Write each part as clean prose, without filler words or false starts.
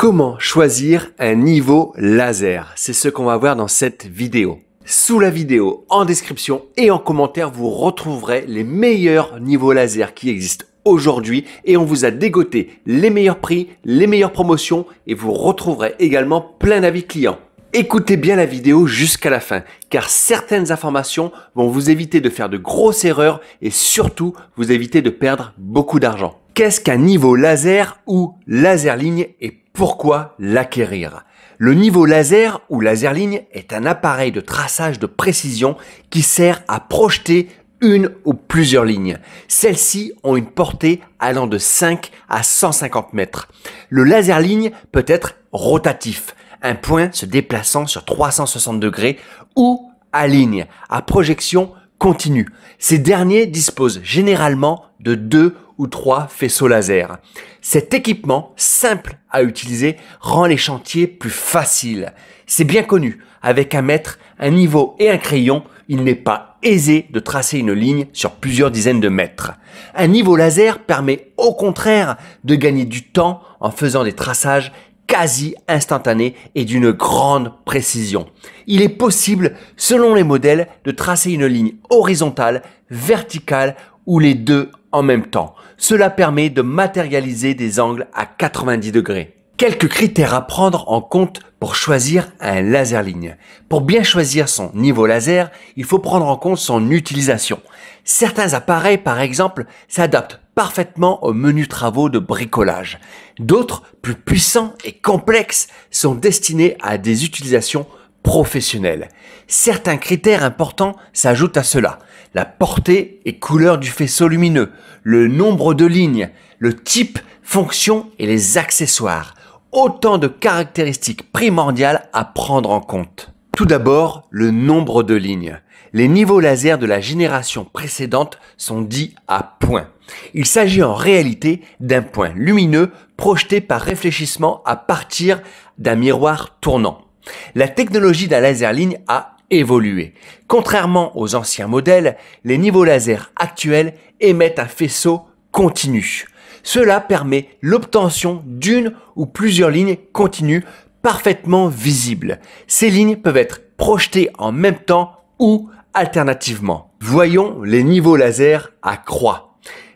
Comment choisir un niveau laser? C'est ce qu'on va voir dans cette vidéo. Sous la vidéo, en description et en commentaire, vous retrouverez les meilleurs niveaux laser qui existent aujourd'hui et on vous a dégoté les meilleurs prix, les meilleures promotions et vous retrouverez également plein d'avis clients. Écoutez bien la vidéo jusqu'à la fin car certaines informations vont vous éviter de faire de grosses erreurs et surtout vous éviter de perdre beaucoup d'argent. Qu'est-ce qu'un niveau laser ou laser ligne et pourquoi l'acquérir? Le niveau laser ou laser ligne est un appareil de traçage de précision qui sert à projeter une ou plusieurs lignes. Celles-ci ont une portée allant de 5 à 150 mètres. Le laser ligne peut être rotatif, un point se déplaçant sur 360 degrés ou à ligne, à projection continue. Ces derniers disposent généralement de 2 ou 3 faisceaux laser. Cet équipement simple à utiliser rend les chantiers plus faciles. C'est bien connu, avec un mètre, un niveau et un crayon, il n'est pas aisé de tracer une ligne sur plusieurs dizaines de mètres. Un niveau laser permet au contraire de gagner du temps en faisant des traçages quasi instantanés et d'une grande précision. Il est possible, selon les modèles, de tracer une ligne horizontale, verticale ou les deux en même temps. Cela permet de matérialiser des angles à 90 degrés. Quelques critères à prendre en compte pour choisir un laser ligne. Pour bien choisir son niveau laser, il faut prendre en compte son utilisation. Certains appareils, par exemple, s'adaptent parfaitement aux menus travaux de bricolage. D'autres, plus puissants et complexes, sont destinés à des utilisations professionnelles. Certains critères importants s'ajoutent à cela. La portée et couleur du faisceau lumineux, le nombre de lignes, le type, fonction et les accessoires. Autant de caractéristiques primordiales à prendre en compte. Tout d'abord, le nombre de lignes. Les niveaux laser de la génération précédente sont dits à point. Il s'agit en réalité d'un point lumineux projeté par réfléchissement à partir d'un miroir tournant. La technologie d'un laser ligne a évolué. Contrairement aux anciens modèles, les niveaux laser actuels émettent un faisceau continu. Cela permet l'obtention d'une ou plusieurs lignes continues parfaitement visibles. Ces lignes peuvent être projetées en même temps ou alternativement. Voyons les niveaux laser à croix.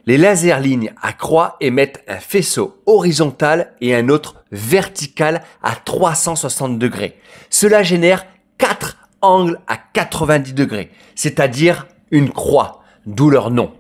Les lasers lignes à croix émettent un faisceau horizontal et un autre vertical à 360 degrés. Cela génère 4 angles à 90 degrés, c'est-à-dire une croix, d'où leur nom.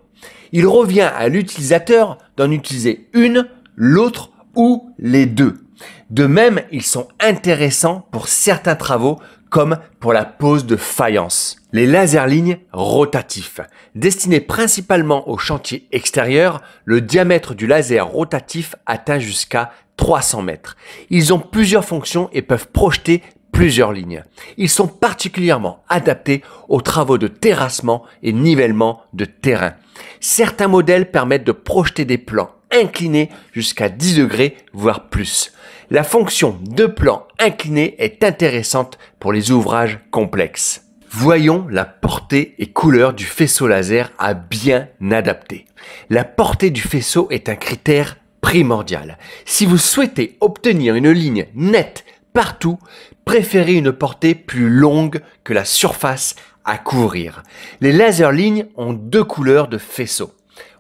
Il revient à l'utilisateur d'en utiliser une, l'autre ou les deux. De même, ils sont intéressants pour certains travaux comme pour la pose de faïence. Les lasers lignes rotatifs. Destinés principalement aux chantiers extérieurs, le diamètre du laser rotatif atteint jusqu'à 300 mètres. Ils ont plusieurs fonctions et peuvent projeter plusieurs lignes. Ils sont particulièrement adaptés aux travaux de terrassement et nivellement de terrain. Certains modèles permettent de projeter des plans inclinés jusqu'à 10 degrés, voire plus. La fonction de plan incliné est intéressante pour les ouvrages complexes. Voyons la portée et couleur du faisceau laser à bien adapter. La portée du faisceau est un critère primordial. Si vous souhaitez obtenir une ligne nette partout, préférez une portée plus longue que la surface à couvrir. Les laser lignes ont deux couleurs de faisceau,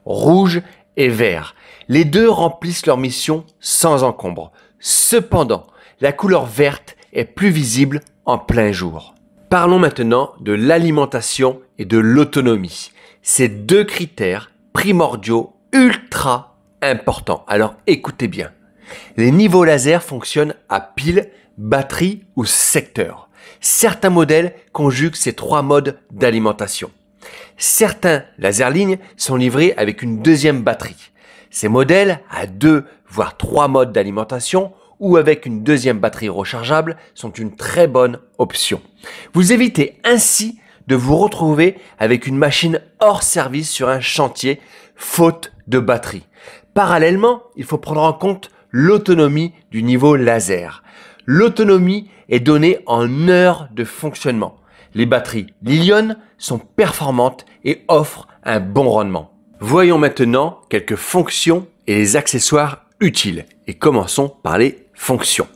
rouge et vert. Les deux remplissent leur mission sans encombre. Cependant, la couleur verte est plus visible en plein jour. Parlons maintenant de l'alimentation et de l'autonomie. Ces deux critères primordiaux ultra importants. Alors écoutez bien. Les niveaux laser fonctionnent à pile, batterie ou secteur. Certains modèles conjuguent ces trois modes d'alimentation. Certains laser lignes sont livrés avec une deuxième batterie. Ces modèles à 2 voire 3 modes d'alimentation ou avec une deuxième batterie rechargeable sont une très bonne option. Vous évitez ainsi de vous retrouver avec une machine hors service sur un chantier faute de batterie. Parallèlement, il faut prendre en compte l'autonomie du niveau laser. L'autonomie est donnée en heures de fonctionnement. Les batteries Lilion sont performantes et offrent un bon rendement. Voyons maintenant quelques fonctions et les accessoires utiles et commençons par les fonctions.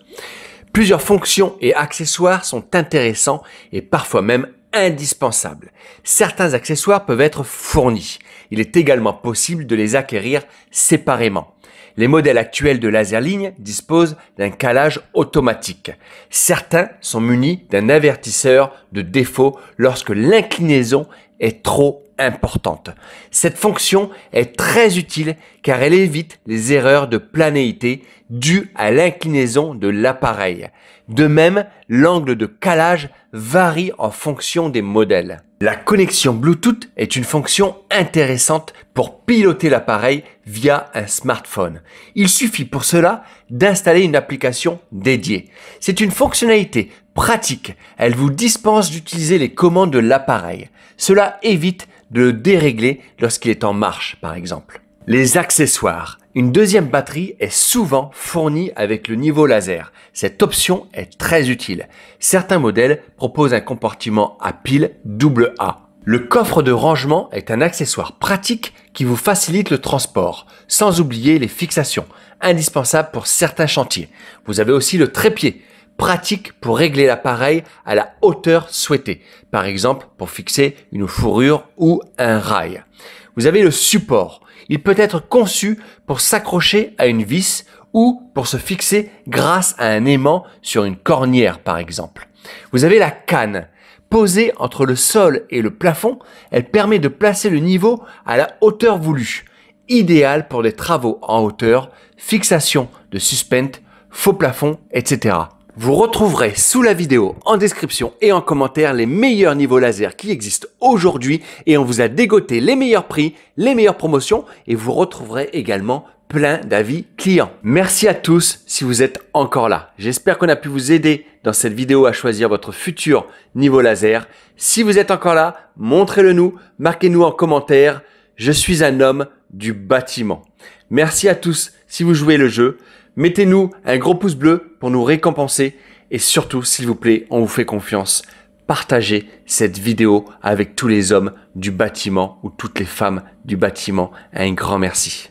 Plusieurs fonctions et accessoires sont intéressants et parfois même indispensables. Certains accessoires peuvent être fournis. Il est également possible de les acquérir séparément. Les modèles actuels de laser ligne disposent d'un calage automatique. Certains sont munis d'un avertisseur de défaut lorsque l'inclinaison est trop importante. Cette fonction est très utile car elle évite les erreurs de planéité dues à l'inclinaison de l'appareil. De même, l'angle de calage varie en fonction des modèles. La connexion Bluetooth est une fonction intéressante pour piloter l'appareil via un smartphone. Il suffit pour cela d'installer une application dédiée. C'est une fonctionnalité pratique. Elle vous dispense d'utiliser les commandes de l'appareil. Cela évite de le dérégler lorsqu'il est en marche, par exemple. Les accessoires. Une deuxième batterie est souvent fournie avec le niveau laser. Cette option est très utile. Certains modèles proposent un compartiment à pile AA. Le coffre de rangement est un accessoire pratique qui vous facilite le transport, sans oublier les fixations, indispensables pour certains chantiers. Vous avez aussi le trépied, pratique pour régler l'appareil à la hauteur souhaitée, par exemple pour fixer une fourrure ou un rail. Vous avez le support. Il peut être conçu pour s'accrocher à une vis ou pour se fixer grâce à un aimant sur une cornière par exemple. Vous avez la canne. Posée entre le sol et le plafond, elle permet de placer le niveau à la hauteur voulue. Idéal pour des travaux en hauteur, fixation de suspente, faux plafond, etc. Vous retrouverez sous la vidéo, en description et en commentaire les meilleurs niveaux laser qui existent aujourd'hui et on vous a dégoté les meilleurs prix, les meilleures promotions et vous retrouverez également plein d'avis clients. Merci à tous si vous êtes encore là. J'espère qu'on a pu vous aider dans cette vidéo à choisir votre futur niveau laser. Si vous êtes encore là, montrez-le nous, marquez-nous en commentaire. Je suis un homme du bâtiment. Merci à tous si vous jouez le jeu. Mettez-nous un gros pouce bleu pour nous récompenser et surtout, s'il vous plaît, on vous fait confiance. Partagez cette vidéo avec tous les hommes du bâtiment ou toutes les femmes du bâtiment. Un grand merci.